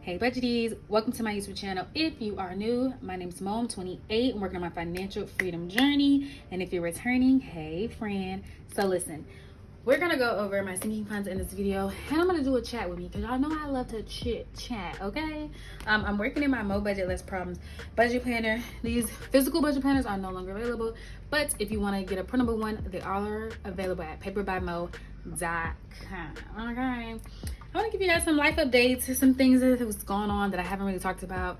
Hey budgeties, welcome to my YouTube channel. If you are new, my name is Mo. I'm 28. I'm working on my financial freedom journey. And if you're returning, hey friend. So listen, we're gonna go over my sinking funds in this video, and I'm gonna do a chat with me because y'all know I love to chit chat. Okay, I'm working in my Mo Budget Less Problems budget planner. These physical budget planners are no longer available, but if you want to get a printable one, they are available at paperbymo.com. Okay, I want to give you guys some life updates, some things that was going on that I haven't really talked about.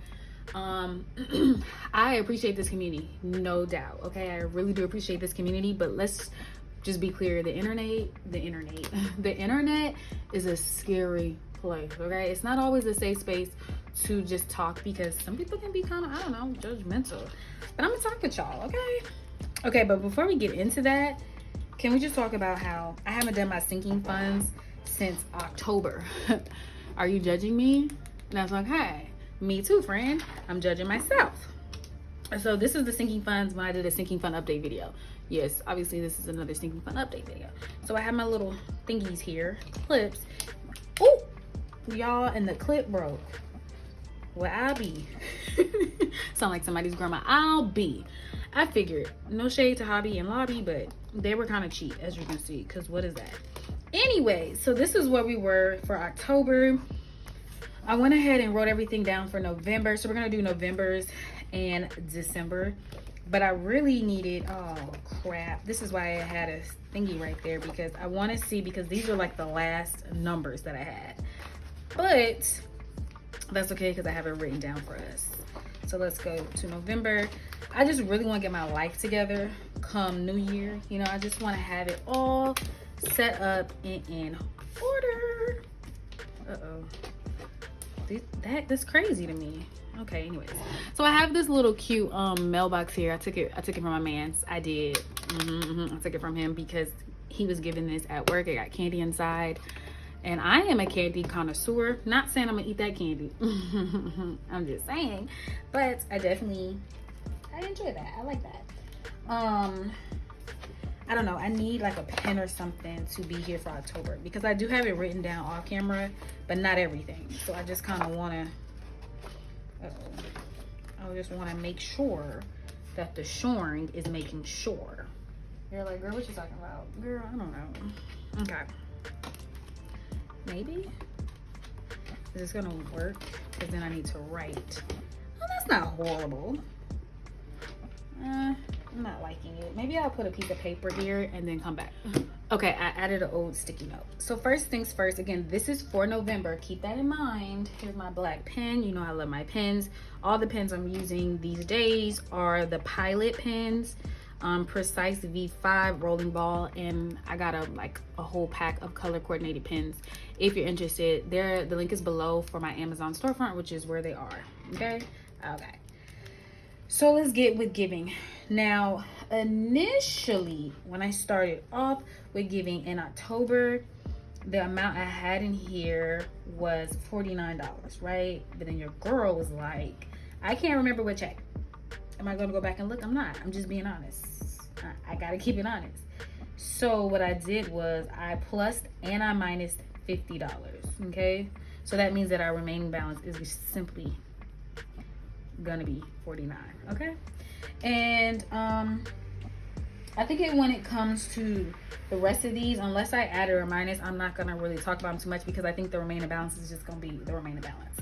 I appreciate this community, no doubt. Okay, I really do appreciate this community, but let's just be clear, the internet is a scary place. Okay, it's not always a safe space to just talk because some people can be kind of, I don't know, judgmental. But I'm gonna talk with y'all. Okay, but before we get into that, can we just talk about how I haven't done my sinking funds since October? Are you judging me? And I was like, hey, me too, friend. I'm judging myself. So this is the sinking funds when I did a sinking fund update video. Yes, obviously this is another sinking fund update video. So I have my little thingies here, clips. Oh, y'all, and the clip broke. Well, I'll be. Sound like somebody's grandma. I'll be. I figured, no shade to Hobby and Lobby, but they were kind of cheap, as you can see, because what is that? Anyway, so this is where we were for October. I went ahead and wrote everything down for November. So we're going to do November's and December. But I really needed, oh crap. This is why I had a thingy right there, because I want to see, because these are like the last numbers that I had. But that's okay because I have it written down for us. So let's go to November. I just really want to get my life together come New Year. You know, I just want to have it all set up and in order. That's crazy to me. Okay, anyways, so I have this little cute mailbox here. I took it from my man's. I did. I took it from him because he was giving this at work. It got candy inside, and I am a candy connoisseur. Not saying I'm gonna eat that candy. I'm just saying, but I enjoy that. I like that. I don't know, I need like a pen or something to be here for October, because I do have it written down off camera, but not everything. So I just kind of want to, I just want to make sure that the shoring is making sure. You're like, girl, what you talking about? Girl, I don't know. Okay. Maybe? Is this gonna work? Because then I need to write. Oh, that's not horrible. I'm not liking it. Maybe I'll put a piece of paper here and then come back. Okay, I added an old sticky note. So first things first, again, this is for November. Keep that in mind. Here's my black pen. You know I love my pens. All the pens I'm using these days are the Pilot pens, Precise V5 rolling ball, and I got a whole pack of color coordinated pens. If you're interested, the link is below for my Amazon storefront, which is where they are. Okay. So let's get with giving. Now, initially, when I started off with giving in October, the amount I had in here was $49, right? But then your girl was like, I can't remember what check. Am I going to go back and look? I'm not. I'm just being honest. I got to keep it honest. So what I did was I plussed and I minused $50, okay? So that means that our remaining balance is simply gonna be 49, okay? And I think when it comes to the rest of these, unless I add or minus, I'm not gonna really talk about them too much, because I think the remaining balance is just gonna be the remaining balance.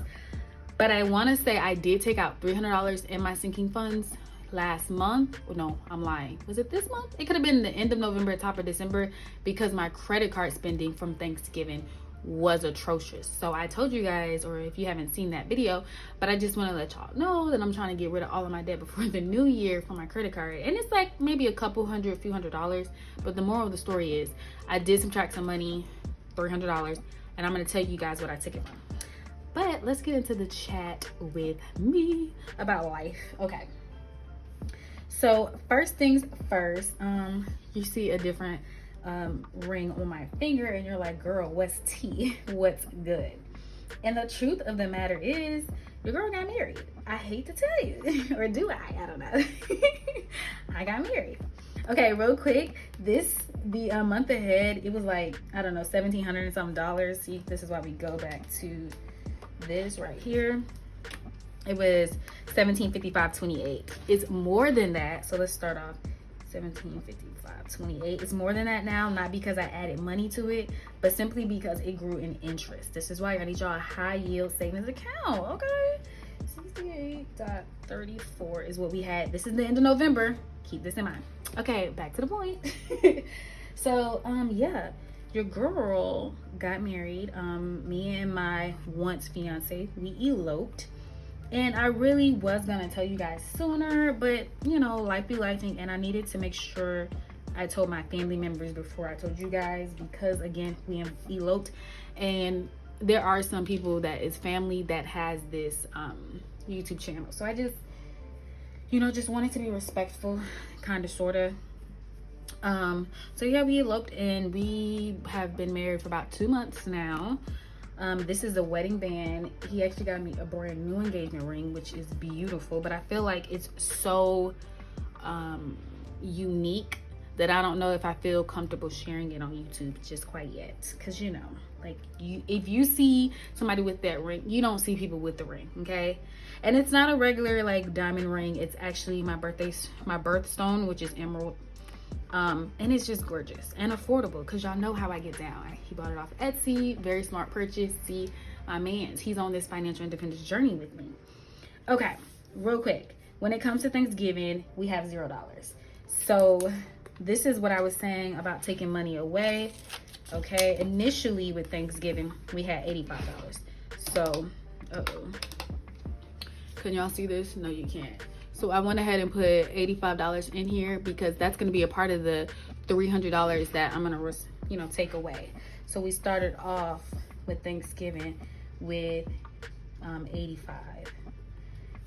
But I want to say I did take out $300 in my sinking funds last month. Oh, no, I'm lying. Was it this month? It could have been the end of November, top of December, because my credit card spending from Thanksgiving was atrocious. So I told you guys, or if you haven't seen that video, but I just want to let y'all know that I'm trying to get rid of all of my debt before the new year for my credit card. And it's like maybe a few hundred dollars. But the moral of the story is I did subtract some money, $300, and I'm going to tell you guys what I took it from. But let's get into the chat with me about life. Okay. So first things first, you see a different ring on my finger and you're like, girl, what's tea? What's good? And the truth of the matter is, your girl got married. I hate to tell you. Or do I? I don't know. I got married. Okay, real quick, the month ahead, it was like, I don't know, $1,700 and some dollars. See, this is why we go back to this right here, it was $17.55.28. It's more than that. So let's start off $17.55.28. It's more than that now, not because I added money to it, but simply because it grew in interest. This is why I need y'all a high yield savings account. Okay, 68.34 is what we had. This is the end of November. Keep this in mind. Okay, back to the point. So yeah, your girl got married. Me and my once fiance, we eloped. And I really was gonna tell you guys sooner, but you know, life be lifing, and I needed to make sure I told my family members before I told you guys, because again, we eloped, and there are some people that is family that has this YouTube channel. So I just, you know, just wanted to be respectful, kind of, sort of. So yeah, we eloped, and we have been married for about 2 months now. This is a wedding band. He actually got me a brand new engagement ring, which is beautiful, but I feel like it's so unique that I don't know if I feel comfortable sharing it on YouTube just quite yet. Because, you know, like, if you see somebody with that ring, you don't see people with the ring, okay? And it's not a regular like diamond ring. It's actually my birthstone, which is emerald. And it's just gorgeous and affordable, because y'all know how I get down. He bought it off Etsy. Very smart purchase. See, my man's, he's on this financial independence journey with me. Okay, real quick, when it comes to Thanksgiving, we have $0. So this is what I was saying about taking money away. Okay, initially with Thanksgiving, we had $85. So can y'all see this? No, you can't. So I went ahead and put $85 in here, because that's going to be a part of the $300 that I'm going to, you know, take away. So we started off with Thanksgiving with 85.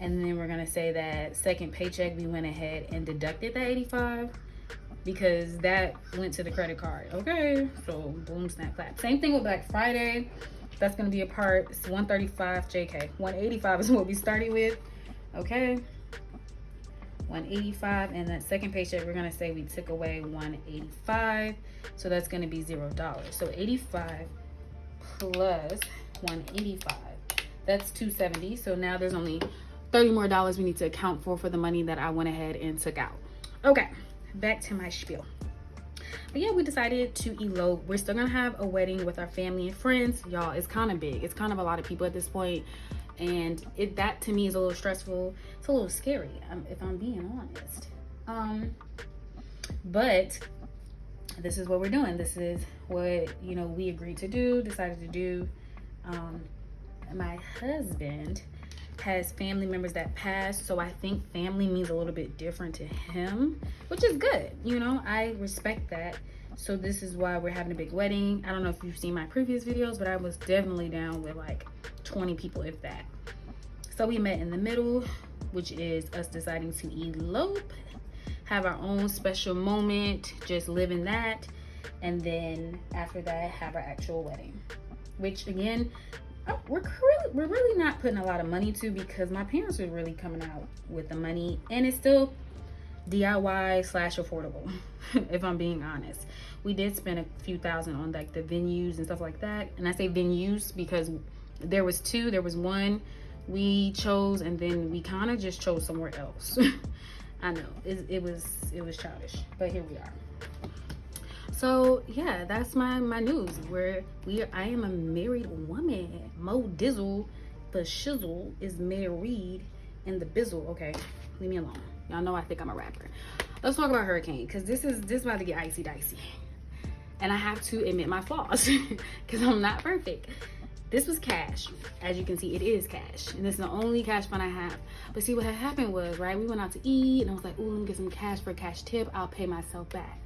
And then we're going to say that second paycheck, we went ahead and deducted that 85, because that went to the credit card. Okay, so boom, snap, clap. Same thing with Black Friday. That's going to be a part. It's 135 JK. 185 is what we started with. Okay, 185, and that second paycheck, we're gonna say we took away 185, so that's gonna be $0. So 85 plus 185, that's 270. So now there's only $30 more we need to account for the money that I went ahead and took out. Okay, back to my spiel. But yeah, we decided to elope. We're still gonna have a wedding with our family and friends. Y'all, it's kind of big. It's kind of a lot of people at this point. And that to me is a little stressful. It's a little scary, if I'm being honest. But this is what we're doing. This is what, you know, we agreed to do, decided to do. My husband has family members that passed, so I think family means a little bit different to him, which is good. You know, I respect that. So this is why we're having a big wedding. I don't know if you've seen my previous videos, but I was definitely down with like 20 people, if that. So we met in the middle, which is us deciding to elope, have our own special moment, just living that, and then after that have our actual wedding, which again, we're really not putting a lot of money to, because my parents are really coming out with the money, and it's still DIY / affordable. If I'm being honest, we did spend a few thousand on like the venues and stuff like that. And I say venues because there was two. There was one we chose, and then we kind of just chose somewhere else. I know it was childish, but here we are. So yeah, that's my news. I am a married woman. Mo Dizzle, the shizzle, is married, and the bizzle. Okay, leave me alone. Y'all know I think I'm a rapper. Let's talk about Hurricane, because this is about to get icy dicey. And I have to admit my flaws, because I'm not perfect. This was cash. As you can see, it is cash. And this is the only cash fund I have. But see, what had happened was, right, we went out to eat, and I was like, ooh, let me get some cash for a cash tip. I'll pay myself back.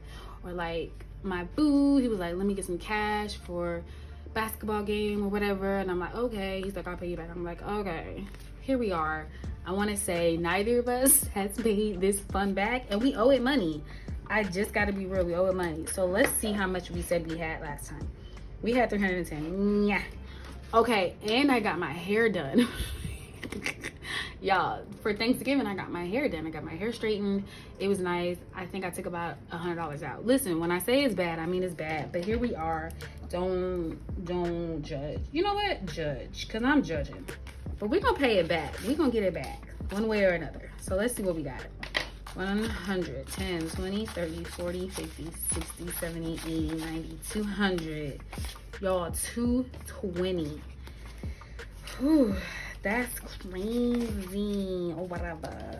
Or like my boo, he was like, let me get some cash for basketball game or whatever. And I'm like, okay. He's like, I'll pay you back. I'm like, okay. Here we are. I want to say neither of us has paid this fund back, and we owe it money. I just got to be real. We owe it money. So let's see how much we said we had last time. We had 310. Yeah. Okay, and I got my hair done. Y'all, for Thanksgiving, I got my hair done. I got my hair straightened. It was nice. I think I took about $100 out. Listen, when I say it's bad, I mean it's bad. But here we are. Don't judge. You know what? Judge, because I'm judging. But we're going to pay it back. We're going to get it back one way or another. So let's see what we got. 100, 10, 20, 30, 40, 50, 60, 70, 80, 90, 200. Y'all, 220. Whew, that's crazy or whatever.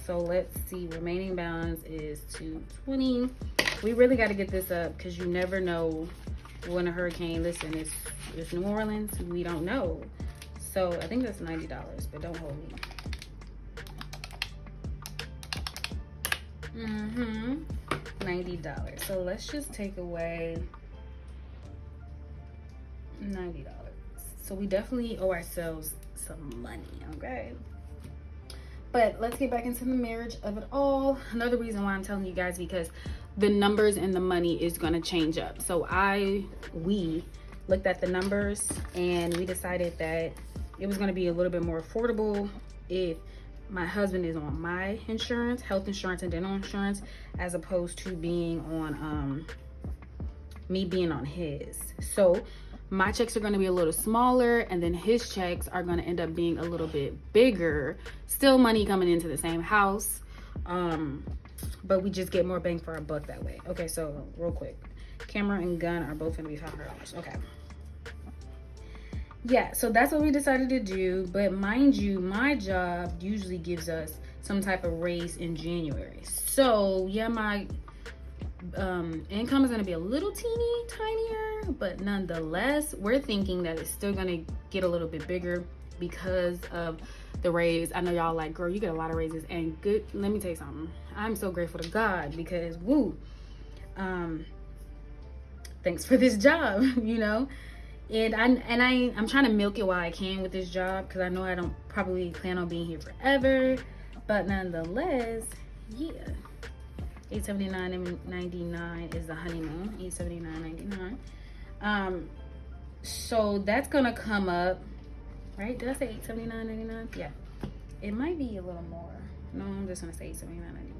So let's see, remaining balance is 220. We really got to get this up because you never know when a hurricane, listen, it's New Orleans, we don't know. So I think that's $90, but don't hold me. $90. So let's just take away $90. So we definitely owe ourselves some money, okay? But let's get back into the marriage of it all. Another reason why I'm telling you guys, because the numbers and the money is going to change up. So we looked at the numbers and we decided that it was going to be a little bit more affordable if my husband is on my insurance, health insurance and dental insurance, as opposed to being on me being on his. So my checks are going to be a little smaller, and then his checks are going to end up being a little bit bigger. Still money coming into the same house, but we just get more bang for our buck that way. Okay, so real quick, camera and gun are both going to be $500. Okay. Yeah, so that's what we decided to do. But mind you, my job usually gives us some type of raise in January. So yeah, my income is going to be a little teeny tinier, but nonetheless, we're thinking that it's still going to get a little bit bigger because of the raise. I know y'all like, girl, you get a lot of raises, and good. Let me tell you something. I'm so grateful to God because woo, thanks for this job, you know. And I'm trying to milk it while I can with this job because I know I don't probably plan on being here forever. But nonetheless, yeah. $879.99 is the honeymoon. $879.99. So that's gonna come up, right? Did I say $879.99? Yeah. It might be a little more. No, I'm just gonna say $879.99.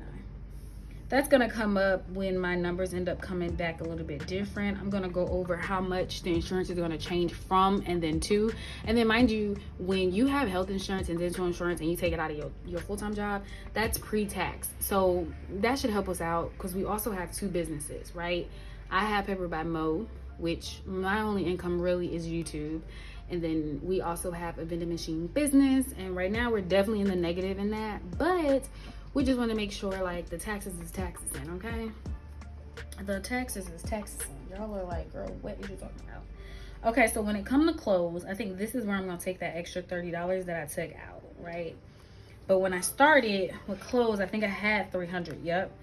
That's gonna come up when my numbers end up coming back a little bit different. I'm gonna go over how much the insurance is gonna change from and then to. And then mind you, when you have health insurance and dental insurance and you take it out of your full-time job, that's pre-tax. So that should help us out because we also have two businesses, right? I have Pepper by Mo, which my only income really is YouTube. And then we also have a vending machine business. And right now we're definitely in the negative in that, but we just want to make sure like the taxes is taxing, okay? The taxes is taxing. Y'all are like, girl, what are you talking about? Okay, so when it comes to clothes, I think this is where I'm going to take that extra $30 that I took out, right? But when I started with clothes, I think I had $300. Yep,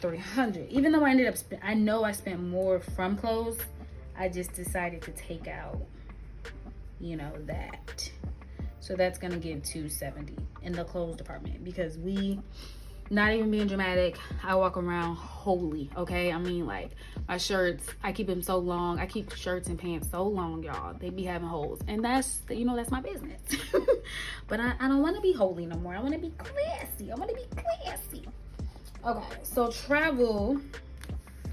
$300. Even though I ended up, I know I spent more from clothes, I just decided to take out, you know, that. So that's gonna give $270 in the clothes department because we, not even being dramatic, I walk around holy, okay? I mean, like, my shirts, I keep them so long. I keep shirts and pants so long, y'all. They be having holes. And that's, you know, that's my business. But I don't want to be holy no more. I want to be classy. Okay, so travel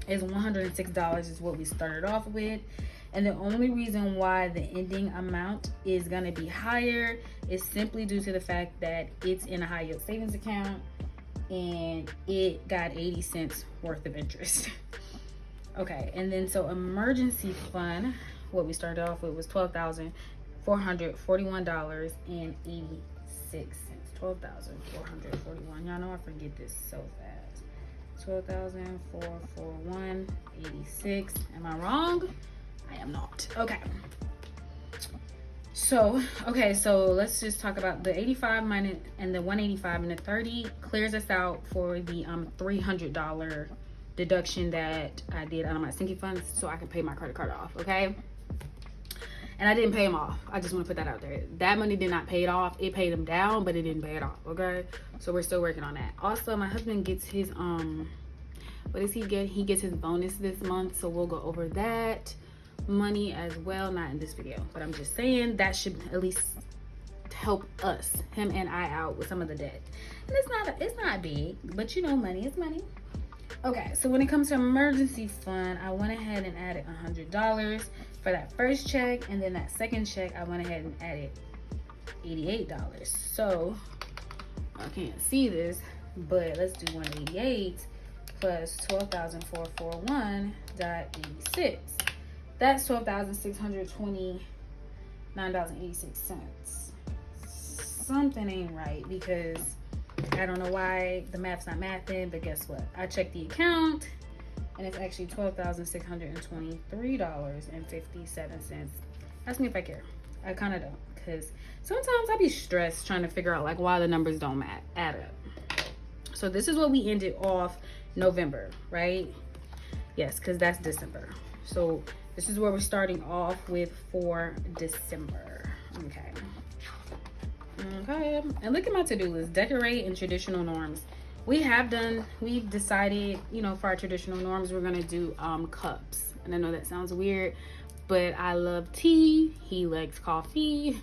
is $106 is what we started off with. And the only reason why the ending amount is going to be higher is simply due to the fact that it's in a high yield savings account and it got 80 cents worth of interest. Okay, and then so emergency fund, what we started off with was $12,441.86. $12,441. Y'all know I forget this so fast. $12,441.86. Am I wrong? I am not. Okay. So let's just talk about the 85 minus and the 185 and the 30 clears us out for the $300 deduction that I did out of my sinking funds so I can pay my credit card off, okay? And I didn't pay them off. I just want to put that out there. That money did not pay it off. It paid them down, but it didn't pay it off, okay? So we're still working on that. Also, my husband gets his what does he get? He gets his bonus this month, so we'll go over that money as well. Not in this video, but I'm just saying that should at least help us, him and I, out with some of the debt. And it's not big, but you know, money is money. Okay, so when it comes to emergency fund, I went ahead and added $100 for that first check, and then that second check I went ahead and added $88. So I can't see this, but let's do 188 plus 12,441.86. That's $12,629.86. Something ain't right, because I don't know why the math's not mathing, but guess what? I checked the account and it's actually $12,623.57. Ask me if I care. I kind of don't, because sometimes I be stressed trying to figure out like why the numbers don't add up. So this is what we ended off November, right? Yes, because that's December. So this is where we're starting off with for December. Okay. Okay, and look at my to-do list: decorate and traditional norms. We've decided, you know, for our traditional norms, we're gonna do cups. And I know that sounds weird, but I love tea, he likes coffee,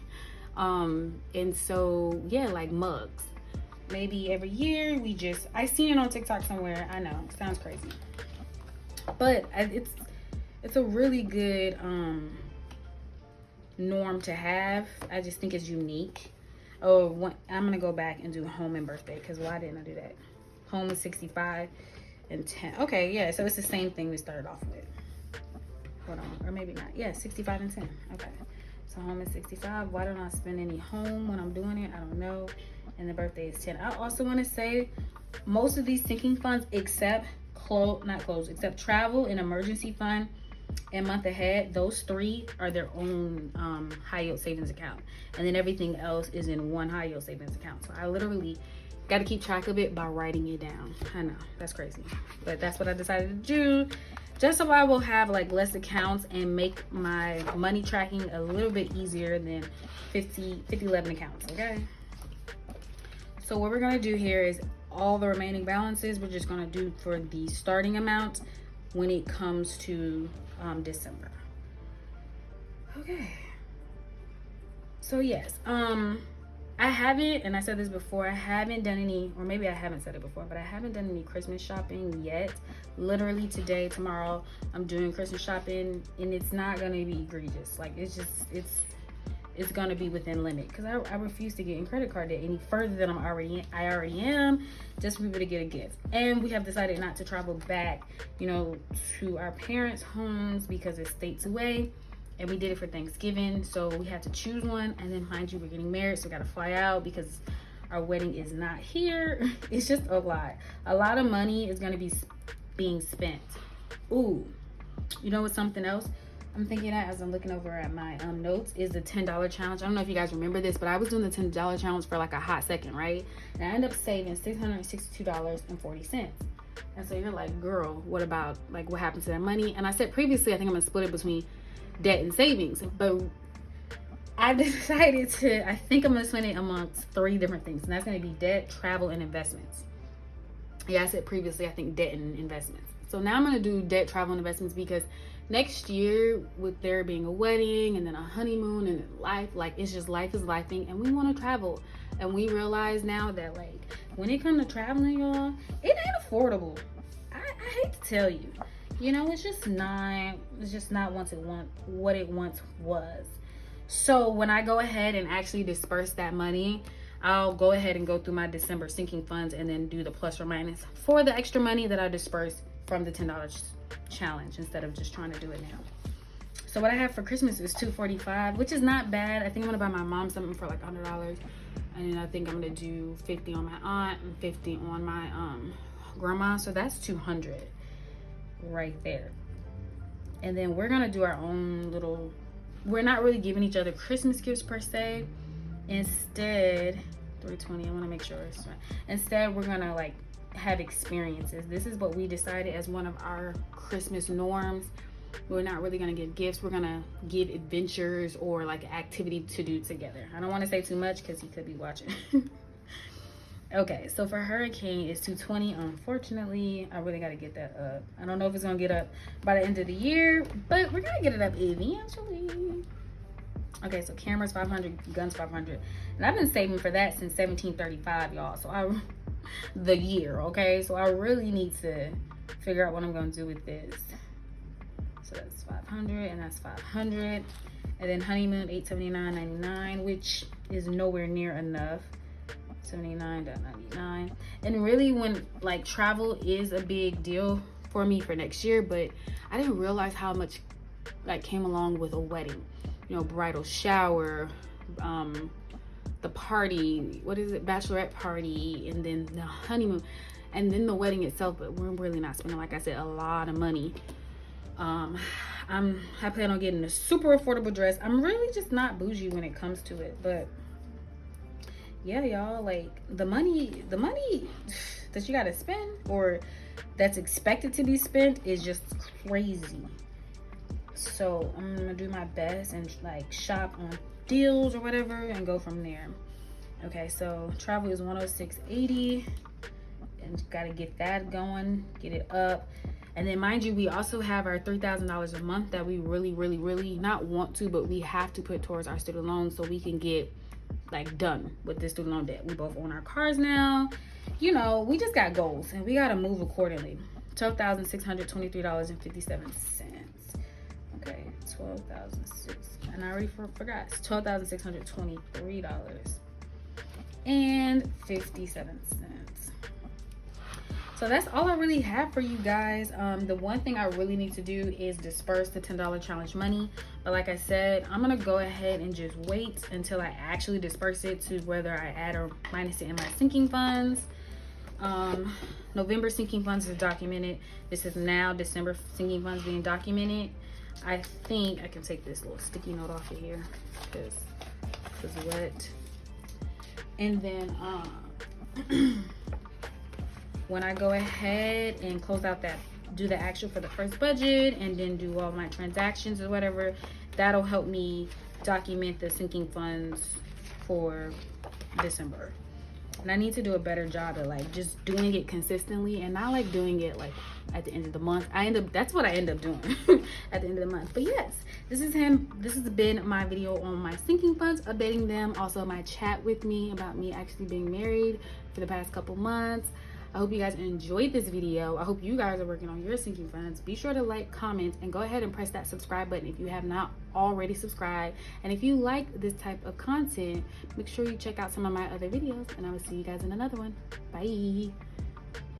and so yeah, like mugs. Maybe every year I seen it on TikTok somewhere. I know, it sounds crazy, but it's a really good norm to have. I just think it's unique. Oh, I'm gonna go back and do home and birthday, because why didn't I do that? Home is 65 and 10. Okay, yeah, so it's the same thing we started off with. Hold on, or maybe not. Yeah, 65 and 10. Okay, so home is 65. Why don't I spend any home when I'm doing it? I don't know. And the birthday is 10. I also want to say most of these sinking funds, except except travel and emergency fund and month ahead, those three are their own high yield savings account, and then everything else is in one high yield savings account. So I literally got to keep track of it by writing it down. I know, that's crazy, but that's what I decided to do, just so I will have like less accounts and make my money tracking a little bit easier than 11 accounts. Okay, so what we're going to do here is all the remaining balances we're just going to do for the starting amount when it comes to December. Okay, so yes, I haven't, and I said this before, I haven't done any, or maybe I haven't said it before, but I haven't done any Christmas shopping yet. Literally today, tomorrow, I'm doing Christmas shopping, and it's not gonna be egregious. Like, it's gonna be within limit, because I refuse to get in credit card debt any further than I already am, just for people to get a gift. And we have decided not to travel back, you know, to our parents' homes, because it's states away, and we did it for Thanksgiving, so we had to choose one. And then, mind you, we're getting married, so we gotta fly out because our wedding is not here. It's just a lot of money is gonna be being spent. Ooh, you know what's something else I'm thinking that as I'm looking over at my notes is the $10 challenge. I don't know if you guys remember this, but I was doing the $10 challenge for like a hot second, right? And I ended up saving $662.40. And so you're like, girl, what about, like, what happened to that money? And I said previously, I think I'm gonna split it between debt and savings, but I decided I think I'm gonna spend it amongst 3 different things, and that's gonna be debt, travel, and investments. Yeah, I said previously, I think debt and investments. So now I'm gonna do debt, travel, and investments, because next year, with there being a wedding and then a honeymoon and life, like, it's just life is lifing, and we want to travel. And we realize now that, like, when it comes to traveling, y'all, it ain't affordable. I hate to tell you, you know, it's just not what it once was. So when I go ahead and actually disperse that money, I'll go ahead and go through my December sinking funds and then do the plus or minus for the extra money that I dispersed from the $10 challenge, instead of just trying to do it now. So what I have for Christmas is $245, which is not bad. I think I'm gonna buy my mom something for like $100, and then I think I'm gonna do $50 on my aunt and $50 on my grandma. So that's $200 right there. And then we're gonna do our own little, we're not really giving each other Christmas gifts per se. Instead, 320, I want to make sure it's right. Instead, we're gonna like have experiences. This is what we decided as one of our Christmas norms. We're not really gonna give gifts, we're gonna give adventures or like activity to do together. I don't want to say too much because he could be watching. Okay, so for Hurricane it's $220. Unfortunately, I really got to get that up. I don't know if it's gonna get up by the end of the year, but we're gonna get it up eventually. Okay, so cameras 500, guns 500, and I've been saving for that since 1735, y'all. So the year, okay. So I really need to figure out what I'm gonna do with this. So that's 500, and that's 500, and then honeymoon 879.99, which is nowhere near enough. 79.99. And really, when like travel is a big deal for me for next year, but I didn't realize how much like came along with a wedding. You know, bridal shower, the party, what is it, bachelorette party, and then the honeymoon, and then the wedding itself. But we're really not spending, like I said, a lot of money. I plan on getting a super affordable dress. I'm really just not bougie when it comes to it, but yeah, y'all, like the money that you gotta spend or that's expected to be spent is just crazy. So I'm gonna do my best and like shop on deals or whatever and go from there. Okay, so travel is 106.80 and gotta get that going, get it up. And then mind you, we also have our $3,000 a month that we really not want to, but we have to put towards our student loans so we can get like done with this student loan debt. We both own our cars now. You know, we just got goals and we gotta move accordingly. $12,623.57. Okay, 12,600, and I already forgot. It's $12,623.57. So that's all I really have for you guys. The one thing I really need to do is disperse the $10 challenge money. But like I said, I'm gonna go ahead and just wait until I actually disperse it to whether I add or minus it in my sinking funds. November sinking funds is documented. This is now December sinking funds being documented. I think I can take this little sticky note off of here because it's wet. And then when I go ahead and close out that, do the actual for the first budget and then do all my transactions or whatever, that'll help me document the sinking funds for December. And I need to do a better job at like just doing it consistently and not like doing it like at the end of the month. That's what I end up doing at the end of the month. But yes, this has been my video on my sinking funds, updating them. Also my chat with me about me actually being married for the past couple months. I hope you guys enjoyed this video. I hope you guys are working on your sinking funds. Be sure to like, comment, and go ahead and press that subscribe button if you have not already subscribed. And if you like this type of content, make sure you check out some of my other videos, and I will see you guys in another one. Bye.